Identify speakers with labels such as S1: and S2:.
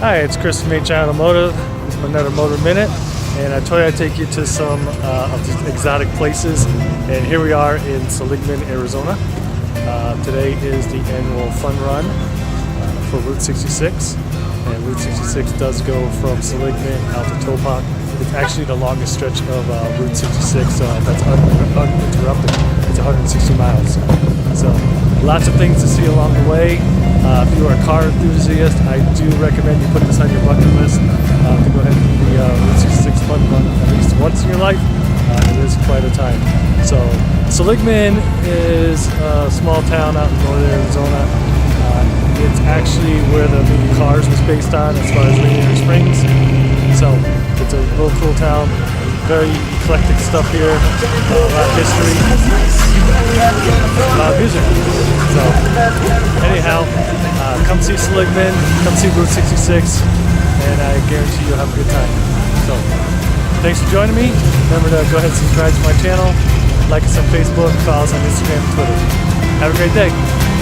S1: Hi, it's Chris from H&I Automotive. This is another Motor Minute, and I told you I'd take you to some of the exotic places, and here we are in Seligman, Arizona. Today is the annual fun run for Route 66, and Route 66 does go from Seligman out to Topak. It's actually the longest stretch of Route 66, that's uninterrupted. It's 160 miles. So lots of things to see along the way. If you are a car enthusiast, I do recommend you put this on your bucket list to go ahead and do the Route 66 fun run at least once in your life. It is quite a time. So Seligman is a small town out in northern Arizona. It's actually where the movie Cars was based on as far as Rainier Springs. So it's a real cool town. Very eclectic stuff here. A lot of history. A lot of music. So anyhow, come see Seligman, come see Route 66, and I guarantee you'll have a good time. So thanks for joining me. Remember to go ahead and subscribe to my channel, like us on Facebook, follow us on Instagram and Twitter. Have a great day.